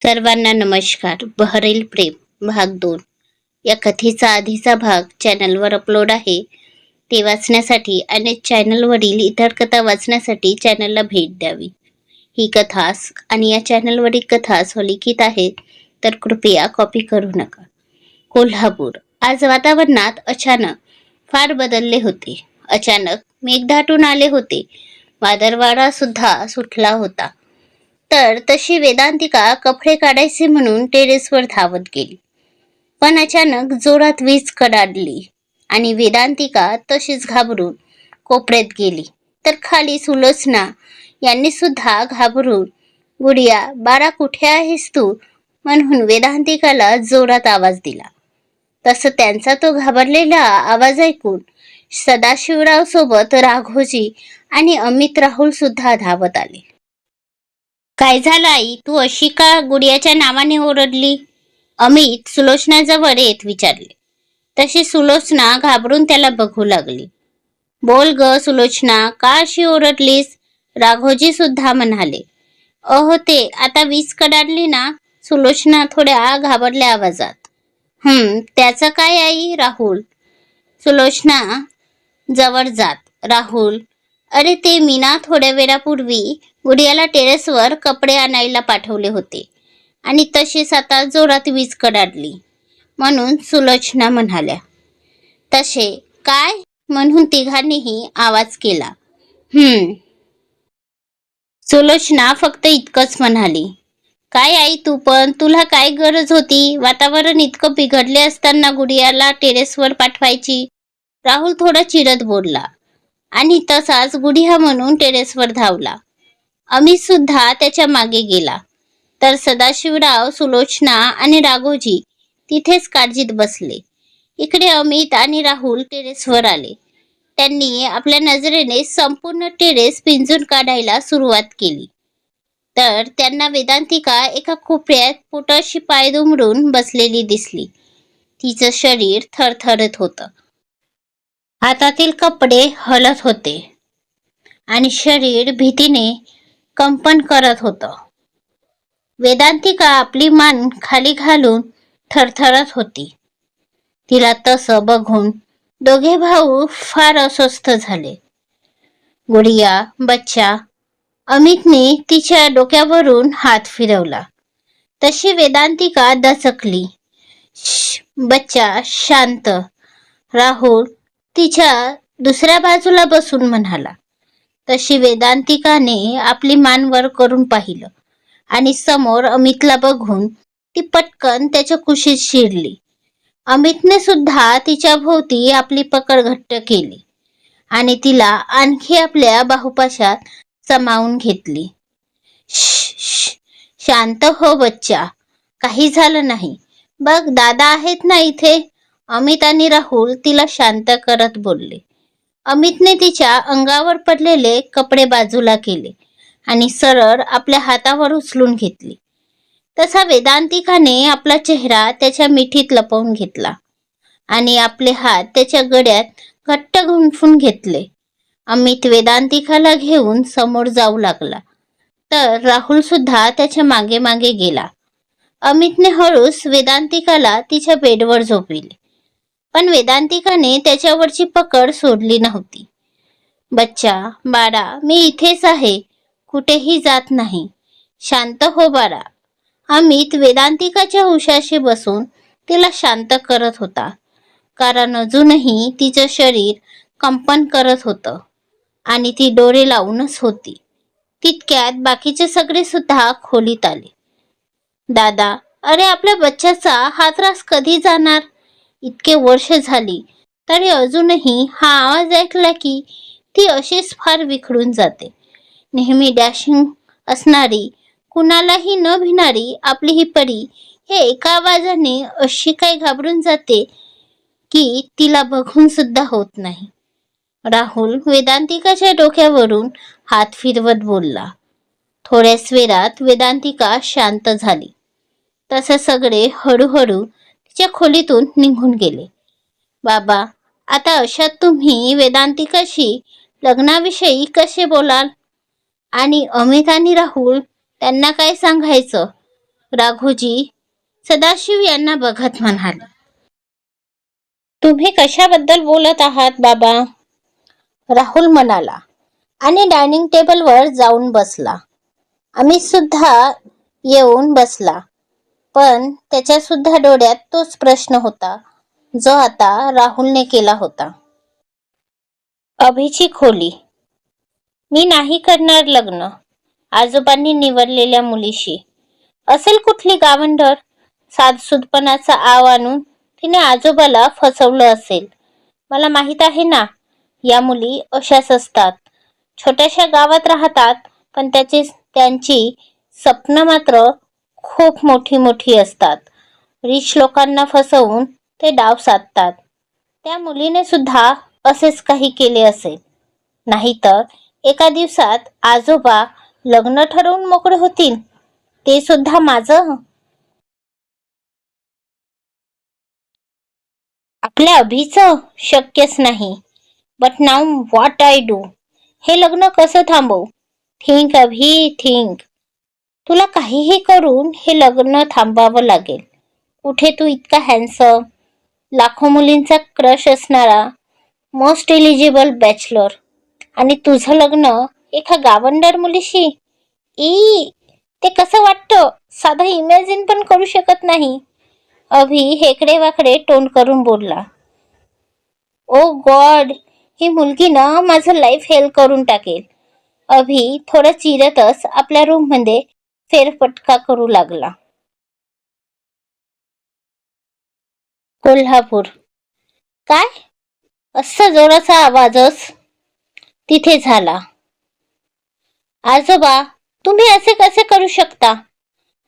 सर्वांना नमस्कार. बहरेल प्रेम भाग 2 या कथेचा आधीचा भाग चॅनलवर अपलोड आहे. ते वाचण्यासाठी आणि चॅनलवरील इतर कथा वाचण्यासाठी चॅनलला भेट द्यावी. ही कथा आणि या चॅनलवरील कथा स्वलिखित आहेत, तर कृपया कॉपी करू नका. कोल्हापूर. आज वातावरणात अचानक फार बदलले होते. अचानक मेघ दाटून आले होते. वादळवारा सुद्धा सुटला होता. तर तशी वेदांतिका कपडे काढायचे म्हणून टेरेसवर धावत गेली. पण अचानक जोरात वीज कडाडली आणि वेदांतिका तशीच घाबरून कोपऱ्यात गेली. तर खाली सुलोचना यांनी सुद्धा घाबरून, गुडिया बाळा कुठे आहेस तू, म्हणून वेदांतिकाला जोरात आवाज दिला. तसं त्यांचा तो घाबरलेला आवाज ऐकून सदाशिवराव सोबत राघोजी आणि अमित राहुल सुद्धा धावत आले. काय झालं आई, तू अशी का गुडियाच्या नावाने ओरडली, अमित सुलोचनाजवळ येत विचारले. तशी सुलोचना घाबरून त्याला बघू लागली. बोल ग सुलोचना, का अशी ओरडलीस, राघोजी सुद्धा म्हणाले. अहो ते आता वीज कडाडली ना, सुलोचना थोड्या घाबरल्या आवाजात. त्याचं काय आई, राहुल सुलोचना जवळ जात. राहुल, अरे ते मीना थोड्या वेळापूर्वी गुडियाला टेरेसवर कपडे आणायला पाठवले होते आणि तशीच आता जोरात वीज कडाडली, म्हणून सुलोचना म्हणाल्या. तसे काय, म्हणून तिघांनीही आवाज केला. सुलोचना फक्त इतकंच म्हणाली. काय आई तू पण, तुला काय गरज होती वातावरण इतकं बिघडले असताना गुडियाला टेरेसवर पाठवायची, राहुल थोडा चिडत बोलला आणि तसाच गुडिया म्हणून टेरेसवर धावला. अमित सुद्धा त्याच्या मागे गेला. तर सदाशिवराव, सुलोचना आणि राघोजी तिथेच काळजीत बसले. इकडे अमित आणि राहुल टेरेसवर आले. त्यांनी आपल्या नजरेने संपूर्ण टेरेस पिंजून काढायला सुरुवात केली. तर त्यांना वेदांतिका एका कोपऱ्यात पोटाशी पाय दुमडून बसलेली दिसली. तिचं शरीर थरथरत होतं. हातातील कपडे हलत होते आणि शरीर भीतीने कंपन करत होतं. वेदांतिका आपली मान खाली घालून थरथरत होती. तिला तसं बघून दोघे भाऊ फार अस्वस्थ झाले. गुडिया, बच्चा, अमितने तिच्या डोक्यावरून हात फिरवला. तशी वेदांतिका दचकली. बच्चा शांत. राहुल तिच्या दुसऱ्या बाजूला बसून म्हणाला. तशी वेदांतिकाने आपली मान वर करून पाहिलं आणि समोर अमितला बघून ती पटकन त्याच्या कुशीत शिरली. अमितने सुद्धा तिच्या भोवती आपली पकड घट्ट केली आणि तिला आणखी आपल्या बाहुपाशात सामावून घेतली. शांत हो बच्चा, काही झालं नाही, बघ दादा आहेत ना इथे, अमित आणि राहुल तिला शांत करत बोलले. अमितने तिच्या अंगावर पडलेले कपडे बाजूला केले आणि सरळ आपल्या हातावर उचलून घेतली. तसा वेदांतिकाने आपला चेहरा त्याच्या मिठीत लपवून घेतला आणि आपले हात त्याच्या गळ्यात घट्ट गुंफून घेतले. अमित वेदांतिकाला घेऊन समोर जाऊ लागला. तर राहुल सुद्धा त्याच्या मागे मागे गेला. अमितने हळूच वेदांतिकाला तिच्या बेडवर झोपविले, पण वेदांतिकाने त्याच्यावरची पकड सोडली नव्हती. बच्चा, बाळा, मी इथेच आहे, कुठेही जात नाही, शांत हो बाळा. अमित वेदांतिकाच्या उशाशी बसून तिला शांत करत होता, कारण अजूनही तिचं शरीर कंपन करत होतं आणि ती डोळे लावूनच होती. तितक्यात बाकीचे सगळे सुद्धा खोलीत आले. दादा, अरे आपल्या बच्चाचा हा त्रास कधी जाणार, इतके वर्ष झाली तरी अजूनही हा आवाज ऐकला की ती अशीच फार विखडून जाते. नेहमी डॅशिंग असणारी, कुणालाही न भिणारी आपली ही परी हे एका आवाजाने अशी काय घाबरून जाते की तिला बघून सुद्धा होत नाही. राहुल वेदांतिकाच्या डोक्यावरून हात फिरवत बोलला. थोड्याच वेळात वेदांतिका शांत झाली. तसे सगळे हळूहळू तिच्या खोलीतून निघून गेले. बाबा, आता अशात तुम्ही वेदांतिकाशी लग्नाविषयी कसे बोलाल, आणि अमित आणि राहुल त्यांना काय सांगायचं, राघोजी सदाशिव यांना बघत म्हणाले, तुम्ही कशाबद्दल बोलत आहात बाबा? राहुल म्हणाला आणि डायनिंग टेबलवर जाऊन बसला. अमित सुद्धा येऊन बसला, पण त्याच्या सुद्धा डोळ्यात तोच प्रश्न होता जो आता राहुलने केला होता. अभिची खोली. मी नाही करणार लग्न आजोबांनी निवडलेल्या मुलीशी. असेल कुठली गावंढळ. साधसुदपणाचा आव आणून तिने आजोबाला फसवलं असेल. मला माहित आहे ना, या मुली अशाच असतात. छोट्याशा गावात राहतात, पण त्यांची स्वप्न मात्र खूप मोठी मोठी असतात. रिच लोकांना फसवून ते डाव साधतात. त्या मुलीने सुद्धा असेच काही केले असेल. नाहीतर एका दिवसात आजोबा लग्न ठरवून मोकळे होतील, ते सुद्धा माझं. आपल्या अभिचं शक्यच नाही. But now what I do? हे लग्न कसं थांबवू? थिंक अभि, थिंक. तुला काहीही करून हे लग्न थांबवावं लागेल. कुठे तू इतका हँडसम, लाखो मुलींचा क्रश असणारा, मोस्ट एलिजिबल बॅचलर, आणि तुझं लग्न एका गावंढळ मुलीशी? ते कसं वाटतं साधं इमॅजिन पण करू शकत नाही. अभि हेकडे वाकडे तोंड करून बोलला. ओ गॉड, ही मुलगी ना माझं लाईफ हेल करून टाकेल. अभि थोडं चिरतच आपल्या रूम मध्ये फेरफटका करू लागला. कोल्हापूर. काय? असा जोराचा आवाजच तिथे झाला. आजोबा, तुम्ही असे कसे करू शकता?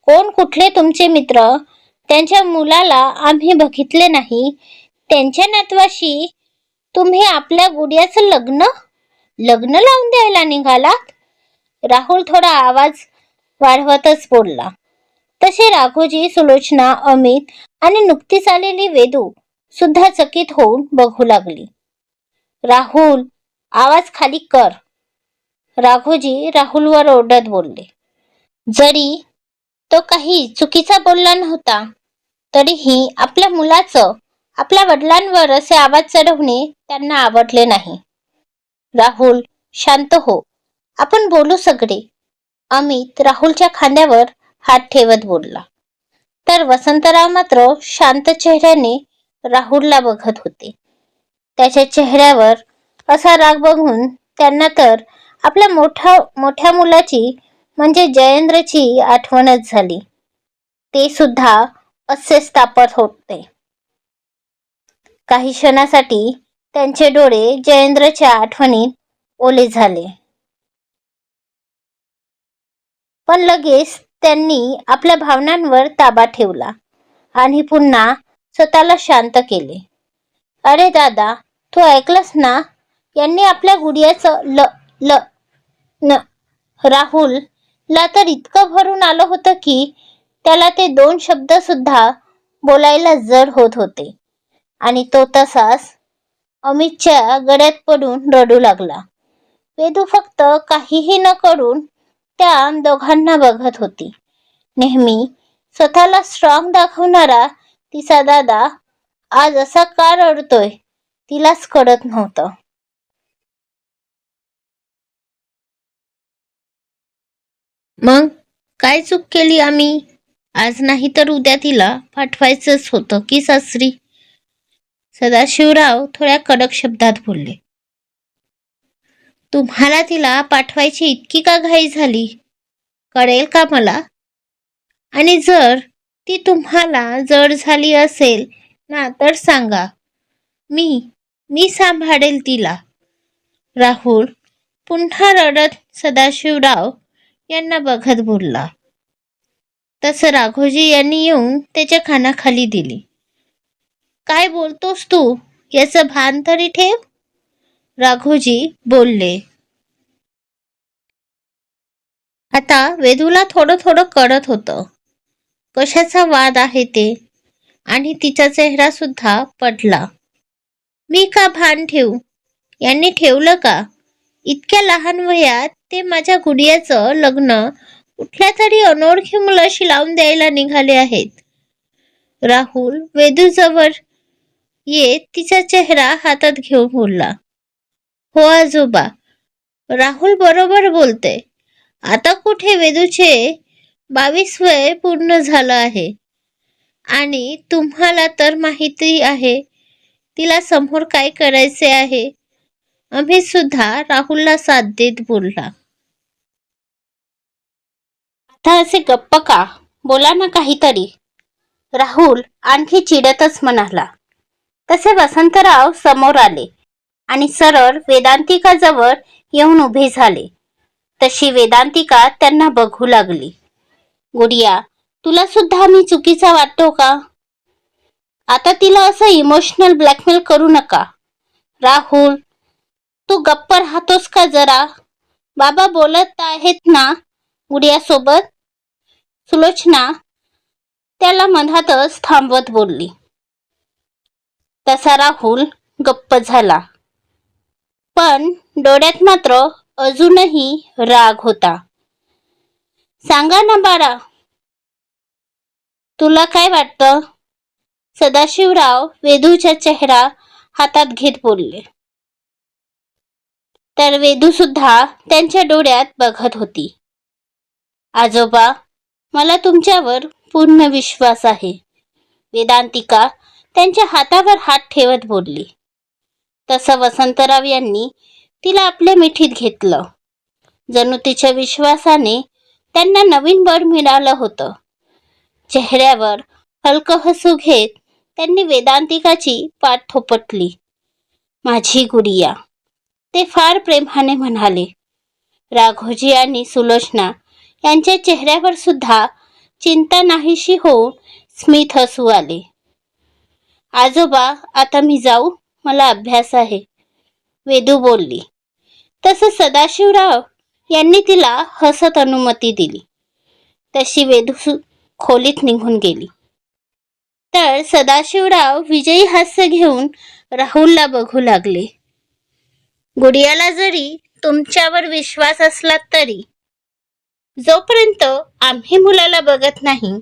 कोण कुठले तुमचे मित्र? त्यांच्या मुलाला आम्ही बघितले नाही. त्यांच्या नातवाशी तुम्ही आपल्या गुडियाचं लग्न लावून द्यायला निघालात? राहुल थोडा आवाज वाढवतच बोलला. तसे राघोजी, सुलोचना, अमित आणि नुकतीच आलेली वेदू सुद्धा चकित होऊन बघू लागली. राहुल, आवाज खाली कर. राघोजी राहुलवर ओरडत बोलले. जरी तो काही चुकीचा बोलला नव्हता, तरीही आपल्या मुलाचं आपल्या वडिलांवर असे आवाज चढवणे त्यांना आवडले नाही. राहुल, शांत हो, आपण बोलू सगळे. अमित राहुलच्या खांद्यावर हात ठेवत बोलला. तर वसंतराव मात्र शांत चेहऱ्याने राहुलला बघत होते. त्याच्या चेहऱ्यावर असा राग बघून त्यांना तर आपल्या मोठ्या मुलाची म्हणजे जयेंद्रची आठवणच झाली. ते सुद्धा असेच तापत होते. काही क्षणासाठी त्यांचे डोळे जयेंद्रच्या आठवणीत ओले झाले, पण लगेच त्यांनी आपल्या भावनांवर ताबा ठेवला आणि पुन्हा स्वतःला शांत केले. अरे दादा, तू ऐकलंस ना? यांनी आपल्या गुडियाचं राहुलला तर इतकं भरून आलं होतं की त्याला ते 2 शब्द सुद्धा बोलायला जड होत होते, आणि तो तसाच अमितच्या गळ्यात पडून रडू लागला. वेदू फक्त काहीही न करून त्या दोघांना बघत होती. नेहमी स्वतःला स्ट्रॉंग दाखवणारा तिचा दादा आज असा का रडतोय तिलाच कळत नव्हतं. मग काय चूक केली आम्ही? आज नाही तर उद्या तिला पाठवायचंच होतं की सासरी? सदाशिवराव थोड्या कडक शब्दात बोलले. तुम्हाला तिला पाठवायची इतकी का घाई झाली? कळेल का मला? आणि जर ती तुम्हाला जड झाली असेल ना तर सांगा, मी सांभाळेल तिला. राहुल पुन्हा रडत सदाशिवराव यांना बघत बोलला. तसं राघोजी यांनी येऊन त्याच्या कानाखाली दिली. काय बोलतोस तू? याचं भान तरी ठेव. राघोजी बोलले. आता वेदूला थोडं थोडं कळत होतं कशाचा वाद आहे ते, आणि तिचा चेहरा सुद्धा पडला. मी का भान ठेवू? यांनी ठेवलं का? इतक्या लहान वयात ते माझ्या गुडियाचं लग्न कुठल्या तरी अनोळखी मुलाशी लावून द्यायला निघाले आहेत. राहुल वेदूजवळ येत तिचा चेहरा हातात घेऊन बोलला, हो आजोबा, राहुल बरोबर बोलते. आता कुठे वेदूचे 22 वय पूर्ण झालं आहे आणि तुम्हाला तर माहिती आहे तिला समोर काय करायचे आहे. अमित सुद्धा राहुलला साथ देत बोलला, आता असे गप्प का, बोला ना काहीतरी. राहुल आणखी चिडतच म्हणाला. तसे वसंतराव समोर आले आणि सरळ वेदांतिकाजवळ येऊन उभे झाले. तशी वेदांतिका त्यांना बघू लागली. गुडिया, तुला सुद्धा मी चुकीचा वाटतो का? आता तिला असं इमोशनल ब्लॅकमेल करू नका. राहुल, तू गप्प राहतोस का जरा? बाबा बोलत आहेत ना गुडियासोबत. सुलोचना त्याला मधातच थांबवत बोलली. तसा राहुल गप्प झाला, पण डोळ्यात मात्र अजूनही राग होता. सांगा ना बाळा, तुला काय वाटतं? सदाशिवराव वेदूचा चेहरा हातात घेत बोलले. तर वेदू सुद्धा त्यांच्या डोळ्यात बघत होती. आजोबा, मला तुमच्यावर पूर्ण विश्वास आहे. वेदांतिका त्यांच्या हातावर हात ठेवत बोलली. तसं वसंतराव यांनी तिला आपल्या मिठीत घेतलं. जणू तिच्या विश्वासाने त्यांना नवीन बळ मिळालं होतं. चेहऱ्यावर हलकं हसू घेत त्यांनी वेदांतिकाची पाठ थोपटली. माझी गुडिया, ते फार प्रेमाने म्हणाले. राघोजी आणि सुलोचना यांच्या चेहऱ्यावर सुद्धा चिंता नाहीशी होऊन स्मित हसू आले. आजोबा, आता मी जाऊ, मला अभ्यास आहे, वेदू बोलली. तसं सदाशिवराव यांनी तिला हसत अनुमती दिली. तशी वेदू खोलीत निघून गेली. तर सदाशिवराव विजयी हास्य घेऊन राहुलला बघू लागले. गुडियाला जरी तुमच्यावर विश्वास असला तरी जोपर्यंत आम्ही मुलाला बघत नाही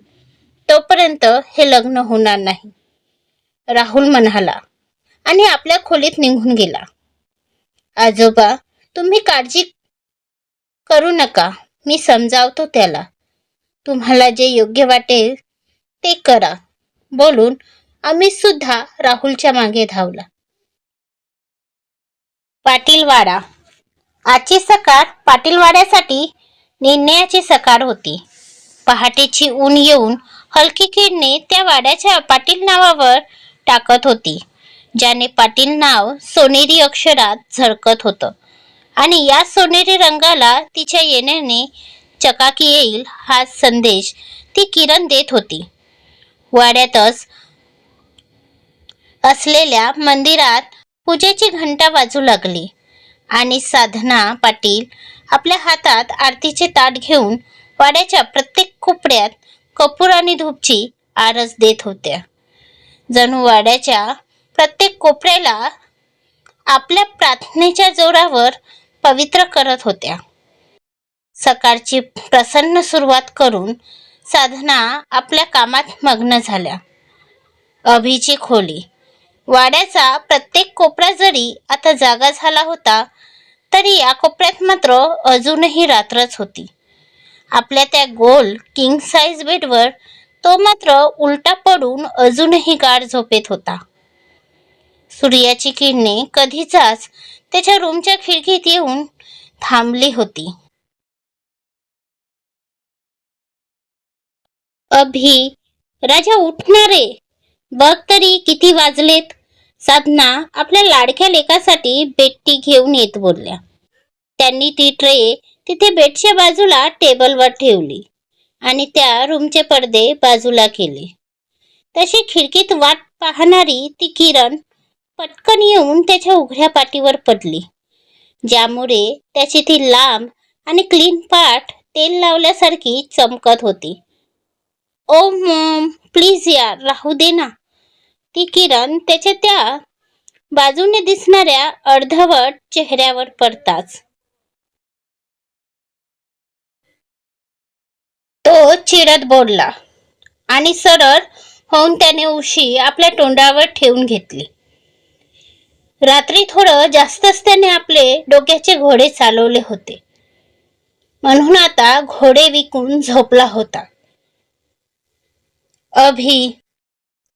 तोपर्यंत हे लग्न होणार नाही, राहुल म्हणाला आणि आपल्या खोलीत निघून गेला. आजोबा, तुम्ही काळजी करू नका, मी समजावतो त्याला. तुम्हाला जे योग्य वाटेल ते करा, बोलून अमित सुद्धा राहुलच्या मागे धावला. पाटीलवाडा. आजची सकाळ पाटीलवाड्यासाठी निर्णयाची सकाळ होती. पहाटेची ऊन येऊन हलकी किरणे त्या वाड्याच्या पाटील नावावर टाकत होती, ज्याने पाटील नाव सोनेरी अक्षरात झळकत होतं आणि या सोनेरी रंगाला तिच्या येण्याने चकाकी येईल हा संदेश ती किरण देत होती. वाड्यातच असलेल्या मंदिरात पूजेची घंटा वाजू लागली आणि साधना पाटील आपल्या हातात आरतीचे ताट घेऊन वाड्याच्या प्रत्येक कोपऱ्यात कपूर आणि धूपची आरज देत होत्या. जणू वाड्याच्या प्रत्येक कोपऱ्याला आपल्या प्रार्थनेच्या जोरावर पवित्र करत होत्या. सकाळची प्रसन्न सुरुवात करून साधना आपल्या कामात मग्न झाल्या. अभिची खोली. वाड्याचा प्रत्येक कोपरा जरी आता जागा झाला होता तरी या कोपऱ्यात मात्र अजूनही रात्रच होती. आपल्या त्या गोल किंग साईज बेडवर तो मात्र उलटा पडून अजूनही गाढ झोपेत होता. सूर्याची किरणे कधीचाच त्याच्या रूमच्या खिडकीत येऊन थांबली होती. अभि, राजा उठणारे, बघ तरी किती वाजलेत. साधना आपल्या लाडक्या लेकासाठी बेडटी घेऊन येत बोलल्या. त्यांनी ती ट्रे तिथे बेडच्या बाजूला टेबलवर ठेवली आणि त्या रूमचे पडदे बाजूला केले. तशी खिडकीत वाट पाहणारी ती किरण पटकन येऊन त्याच्या उघड्या पाठीवर पडली, ज्यामुळे त्याची ती लांब आणि क्लीन पाठ तेल लावल्यासारखी चमकत होती. ओ मॉम, प्लीज यार, राहू दे ना. ती किरण त्याच्या त्या बाजूने दिसणाऱ्या अर्धवट चेहऱ्यावर पडताच तो चिडत बोलला आणि सरळ होऊन त्याने उशी आपल्या तोंडावर ठेवून घेतली. रात्री थोडं जास्तच त्याने आपले डोक्याचे घोडे चालवले होते, म्हणून आता घोडे विकून झोपला होता. अभि,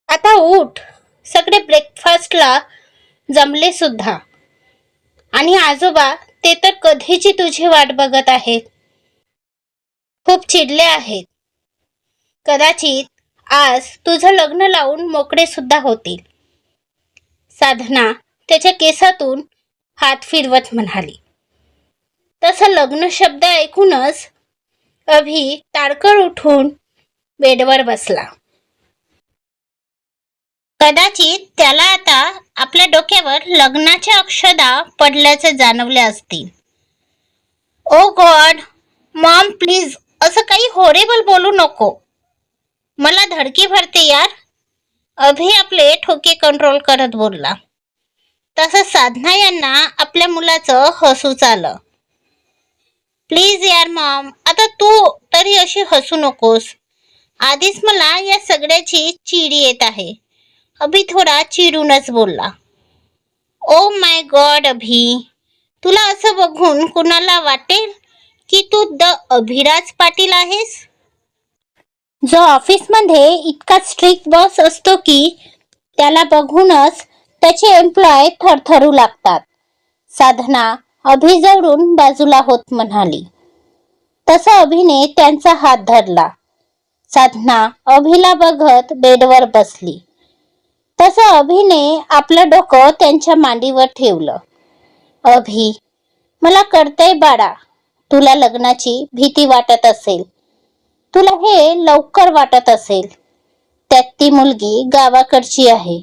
आता उठ. सगळे ब्रेकफास्टला जमले सुद्धा. आणि आजोबा ते तर कधीची तुझी वाट बघत आहेत. खूप चिडले आहेत. कदाचित आज तुझं लग्न लावून मोकळे सुद्धा होतील. साधना त्याच्या केसातून हात फिरवत म्हणाली. तसं लग्न शब्द ऐकूनच अभि ताडकन उठून बेडवर बसला. कदाचित त्याला आता आपल्या डोक्यावर लग्नाच्या अक्षदा पडल्याचे जाणवले असतील. ओ गॉड, मॉम प्लीज असं काही हॉरिबल बोलू नको. मला धडकी भरते यार. अभि आपले ठोके कंट्रोल करत बोलला. तसं साधना यांना आपल्या मुलाचं हसूच आलं. प्लीज यार मॉम, आता तू तरी अशी हसू नकोस. आधीच मला या सगळ्याची चिड येत आहे. अभि थोडा चिडूनच बोलला. ओ माय गॉड अभि, तुला असं बघून कुणाला वाटेल की तू द अभिराज पाटील आहेस, जो ऑफिसमध्ये इतका स्ट्रिक्ट बॉस असतो की त्याला बघूनच त्याचे एम्प्लॉय थरथरू लागतात. साधना अभि जवळून बाजूला होत म्हणाली. तसा अभिने त्यांचा हात धरला. साधना अभिला बघत बेडवर बसली. तसं अभिने आपलं डोकं त्यांच्या मांडीवर ठेवलं. अभि, मला कळतंय बाळा, तुला लग्नाची भीती वाटत असेल. तुला हे लवकर वाटत असेल. त्यात ती मुलगी गावाकडची आहे.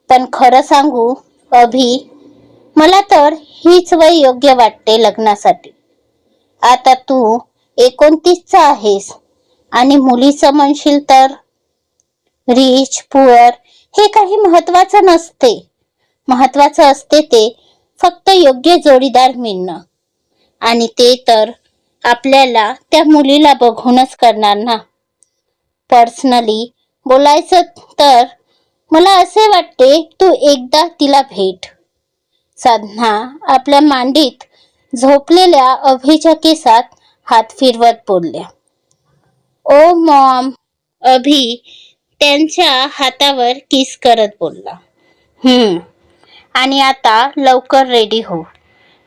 पण खरं सांगू अभि, मला तर हीच वय योग्य वाटते लग्नासाठी. आता तू 29चा आहेस आणि मुलीचं म्हणशील तर रिच पुअर हे काही महत्वाचं नसते. महत्वाचं असते ते फक्त योग्य जोडीदार मिळणं. आणि ते तर आपल्याला त्या मुलीला बघूनच करणार ना. पर्सनली बोलायचं तर मला असे वाटते तू एकदा तिला भेट. साधना आपल्या मांडीत झोपलेल्या अभिच्या केसात हात फिरवत बोलल्या. ओ मॉम, अभि त्यांच्या हातावर किस करत बोलला. आणि आता लवकर रेडी हो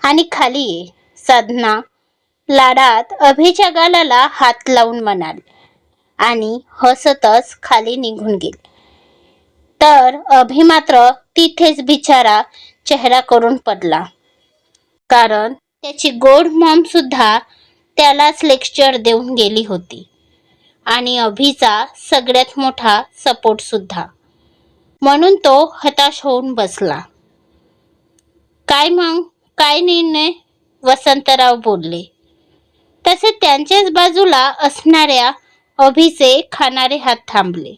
आणि खाली ये. साधना लाडात अभिच्या गालाला हात लावून म्हणाली आणि हसतच खाली निघून गेली. तर अभि मात्र तिथेच बिचारा चेहरा करून पडला. कारण त्याची गोड मॉम सुद्धा त्यालाच लेक्चर देऊन गेली होती आणि अभिचा सगळ्यात मोठा सपोर्ट सुद्धा. म्हणून तो हताश होऊन बसला. काय मग, काय निर्णय, वसंतराव बोलले. तसे त्यांच्याच बाजूला असणाऱ्या अभिचे खाणारे हात थांबले.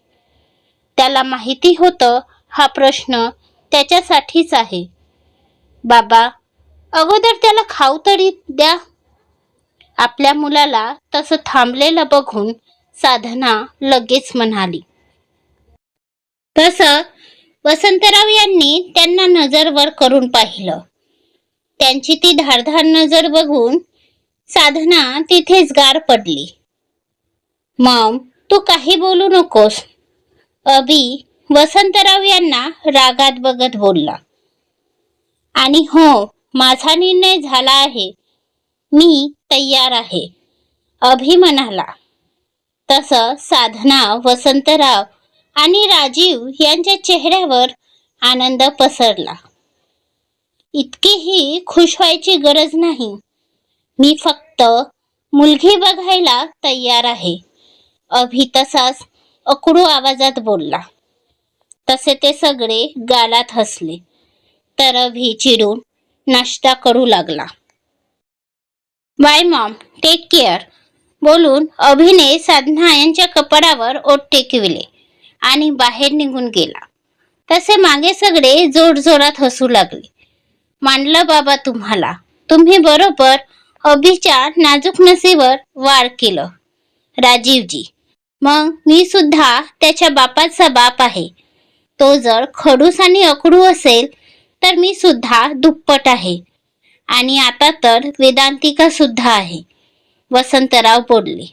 त्याला माहिती होतं हा प्रश्न त्याच्यासाठीच आहे. बाबा, अगोदर त्याला खाऊ तरी द्या. आपल्या मुलाला तसं थांबलेलं बघून साधना लगेच म्हणाली. तसं वसंतराव यांनी त्यांना नजरवर करून पाहिलं. त्यांची ती धारधार नजर बघून साधना तिथेच गार पडली. मॉम, तू काही बोलू नकोस. अभि वसंतराव यांना रागात बघत बोलला. आणि हो, माझा निर्णय झाला आहे. मी तयार आहे, अभि म्हणाला. तसं साधना, वसंतराव आणि राजीव यांच्या चेहऱ्यावर आनंद पसरला. इतकीही खुश व्हायची गरज नाही. मी फक्त मुलगी बघायला तयार आहे, अभि तसाच अकडू आवाजात बोलला. तसे ते सगळे गालात हसले. तर अभि चिडून नाश्ता करू लागला. बाय मॉम, टेक केअर बोलून अभिने साधना यांच्या कपाळावर ओठ टेकविले आणि बाहेर निघून गेला. तसे मागे सगळे जोरजोरात हसू लागले. मानलं बाबा तुम्हाला. तुम्ही बरोबर अभिच्या नाजूक नसीवर वार केलं. राजीवजी, मग मी सुद्धा त्याच्या बापाचा बाप आहे. तो जर खडूस आणि अकडू असेल तर मी सुद्धा दुप्पट आहे. आणि आता तर वेदांतिका सुद्धा आहे, वसंतराव बोलले.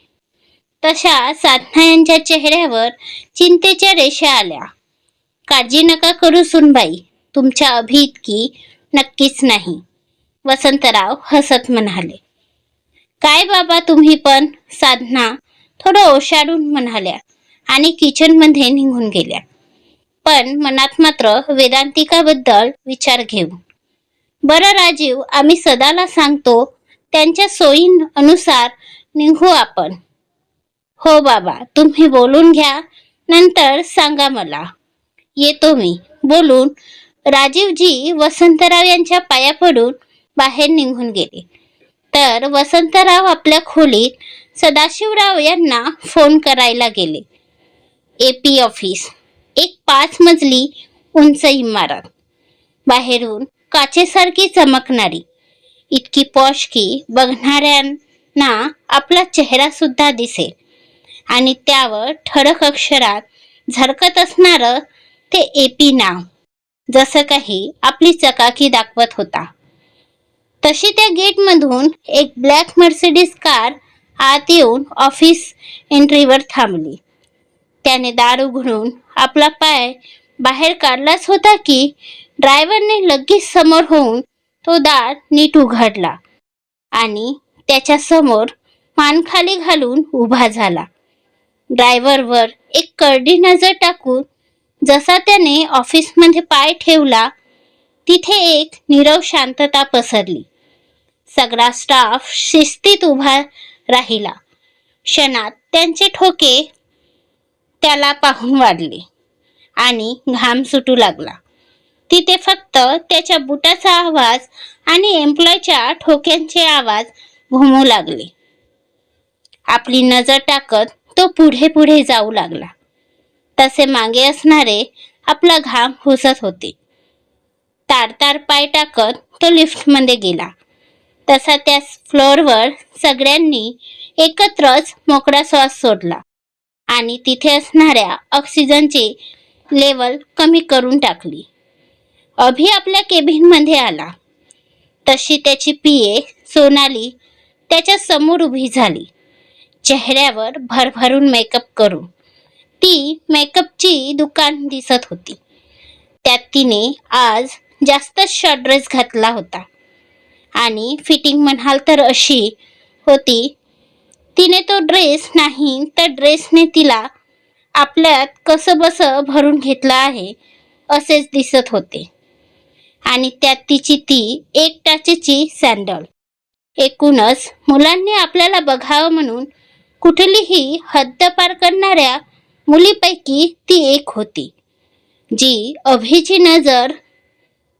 तशा साधना यांच्या चेहऱ्यावर चिंतेच्या रेषा आल्या. काळजी नका करू सुनबाई, तुमच्या अभि इतकी नक्कीच नाही, वसंतराव हसत म्हणाले. काय बाबा तुम्ही पण, साधना थोडं ओशाडून म्हणाल्या आणि किचनमध्ये निघून गेल्या. पण मनात मात्र वेदांतिकाबद्दल विचार घेऊ. बरं राजीव, आम्ही सदाला सांगतो, त्यांच्या सोयीनुसार निघू आपण. हो बाबा, तुम्ही बोलून घ्या, नंतर सांगा मला. येतो मी, बोलून राजीवजी वसंतराव यांच्या पाया पडून बाहेर निघून गेले. तर वसंतराव आपल्या खोलीत सदाशिवराव यांना फोन करायला गेले. AP ऑफिस, एक 5 मजली उंच इमारत, बाहेरून काचेसारखी चमकणारी, इतकी पॉश की बघणाऱ्यांना आपला चेहरा सुद्धा दिसेल आणि त्यावर ठळक अक्षरात झळकत असणारं ते AP नाव जसं काही आपली चकाकी दाखवत होता. तशी त्या गेटमधून एक ब्लॅक मर्सिडीज कार आत येऊन ऑफिस एंट्रीवर थांबली. त्याने दार उघडून आपला पाय बाहेर काढलाच होता की ड्रायव्हरने लगेच समोर होऊन तो दार नीट उघडला आणि त्याच्या समोर मान खाली घालून उभा झाला. ड्रायव्हरवर एक करडी नजर टाकून जसा त्याने ऑफिसमध्ये पाय ठेवला, तिथे एक नीरव शांतता पसरली. सगळा स्टाफ शिस्तीत उभा राहिला. क्षणात त्यांचे ठोके त्याला पाहून वाढले आणि घाम सुटू लागला. तिथे फक्त त्याच्या बुटाचा आवाज आणि एम्प्लॉयच्या ठोक्यांचे आवाज घुमू लागले. आपली नजर टाकत तो पुढे पुढे जाऊ लागला. तसे मागे असणारे आपला घाम पुसत होते. ताडताड पाय टाकत तो लिफ्टमध्ये गेला. तसा त्या फ्लोअरवर सगळ्यांनी एकत्रच मोकळा श्वास सोडला आणि तिथे असणाऱ्या ऑक्सिजनची लेवल कमी करून टाकली. अभि आपल्या केबिनमध्ये आला. तशी त्याची PA सोनाली त्याच्या समोर उभी झाली, चेहऱ्यावर भरभरून मेकअप करून. ती मेकअपची दुकान दिसत होती. त्यात तिने आज जास्तच शॉर्ट ड्रेस घातला होता आणि फिटिंग म्हणाल तर अशी होती, तिने तो ड्रेस नाही तर ड्रेसने तिला आपल्यात कसं बसं भरून घेतलं आहे असेच दिसत होते. आणि त्यात तिची ती एक टाचेची सॅन्डल. एकूणच मुलांनी आपल्याला बघावं म्हणून कुठलीही हद्द पार करणाऱ्या मुलीपैकी ती एक होती, जी अभिची नजर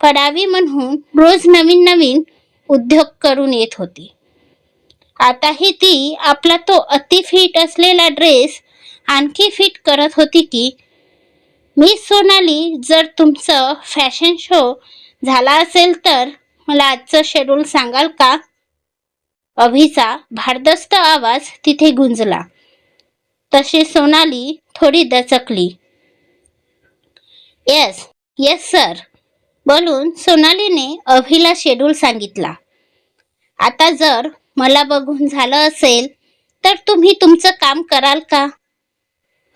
पडावी म्हणून रोज नवीन नवीन उद्योग करून येत होती. आताही ती आपला तो अति फिट असलेला ड्रेस आणखी फिट करत होती की, मिस सोनाली, जर तुमचं फॅशन शो झाला असेल तर मला आजचं शेड्यूल सांगाल का? अभिचा भारदस्त आवाज तिथे गुंजला. तशी सोनाली थोडी दचकली. येस येस सर, बोलून सोनालीने अभिला शेड्यूल सांगितला. आता जर मला बघून झालं असेल तर तुम्ही तुमचं काम कराल का?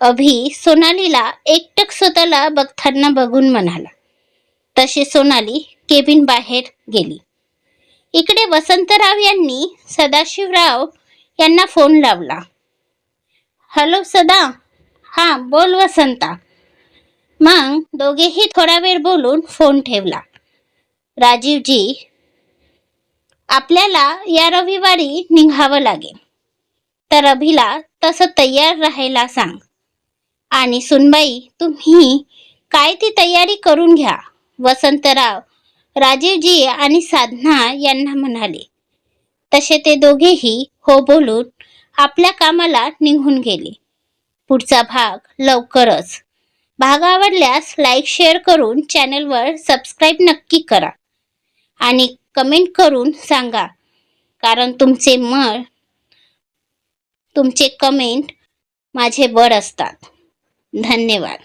अभि सोनालीला एकटक स्वतःला बघताना बघून म्हणाला. तशी सोनाली केबिन बाहेर गेली. इकडे वसंतराव यांनी सदाशिवराव यांना फोन लावला. हॅलो सदा. हां बोल वसंता. मग दोघेही थोडा वेळ बोलून फोन ठेवला. राजीवजी, आपल्याला या रविवारी निघावं लागेल, तर अभिला तसं तयार राहायला सांग. आणि सुनबाई, तुम्ही काय ती तयारी करून घ्या, वसंतराव राजीवजी आणि साधना यांना म्हणाले. तसे ते दोघेही हो बोलून आपल्या कामाला निघून गेले. पुढचा भाग लवकरच. भाग आवडल्यास लाईक शेअर करून चॅनलवर सबस्क्राईब नक्की करा आणि कमेंट करून सांगा, कारण तुमचे मत तुमचे कमेंट माझे बळ असतात. धन्यवाद.